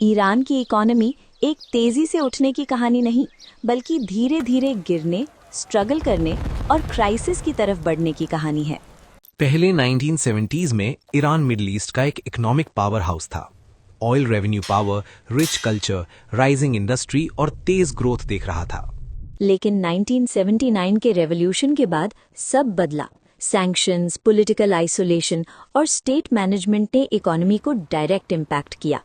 Iran की economy एक तेजी से उठने की कहानी नहीं, बल्कि धीरे धीरे गिरने, स्ट्रगल करने और क्राइसिस की तरफ बढ़ने की कहानी है। पहले 1970s में ईरान मिडिल ईस्ट का एक इकोनॉमिक पावर हाउस था। Oil revenue power, rich culture, rising industry और तेज ग्रोथ देख रहा था। लेकिन 1979 के रेवोल्यूशन के बाद सब बदला। सैंक्शंस, पॉलिटिकल आइसोलेशन और स्टेट मैनेजमेंट ने इकोनॉमी को डायरेक्ट इम्पैक्ट किया।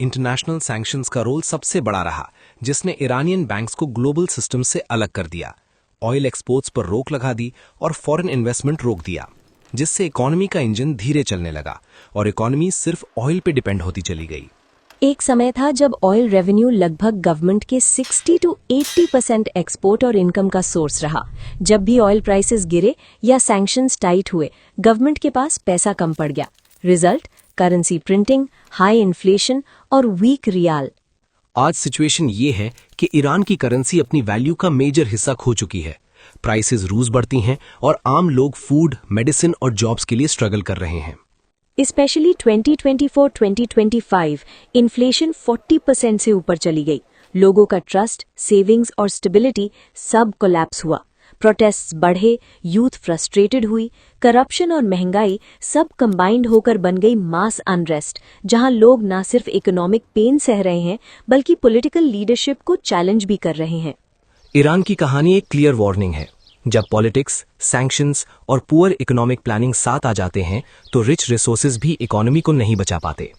इंटरनेशनल सैंक्शंस का रोल सबसे बड़ा रहा, जिसने ईरानियन बैंक्स को ग्लोबल सिस्टम से अलग कर दिया। ऑयल एक्सपोर्ट्स पर रोक लगा दी और फॉरेन इन्वेस्टमेंट रोक दिया, जिससे इकोनॉमी का इंजन धीरे चलने लगा और इकोनॉमी सिर्फ ऑयल पे डिपेंड होती चली गई। एक समय था जब ऑयल रेवेन्यू लगभग गवर्नमेंट के 60 to 80% एक्सपोर्ट और इनकम का सोर्स रहा। जब भी ऑयल प्राइसेस गिरे या सैंक्शंस टाइट हुए, गवर्नमेंट के पास पैसा कम पड़ गया। Result, currency printing, high inflation और वीक रियाल। आज सिचुएशन ये है कि ईरान की करेंसी अपनी वैल्यू का मेजर हिस्सा खो चुकी है। प्राइसेस रोज बढ़ती हैं और आम लोग फूड, मेडिसिन और जॉब्स के लिए स्ट्रगल कर रहे हैं। स्पेशली 2024-2025 इन्फ्लेशन 40% से ऊपर चली गई। लोगों का ट्रस्ट, सेविंग्स और स्टेबिलिटी सब कोलैप्स हुआ। प्रोटेस्ट्स बढ़े, यूथ फ्रस्ट्रेटेड हुई, करप्शन और महंगाई सब कंबाइंड होकर बन गई मास अनरेस्ट, जहां लोग न सिर्फ इकोनॉमिक पेन सह रहे हैं बल्कि पॉलिटिकल लीडरशिप को चैलेंज भी कर रहे हैं। ईरान की कहानी एक क्लियर वार्निंग है। जब पॉलिटिक्स, सैंक्शंस और पुअर इकोनॉमिक प्लानिंग साथ आ जाते हैं तो रिच रिसोर्सेज भी इकोनॉमी को नहीं बचा पाते।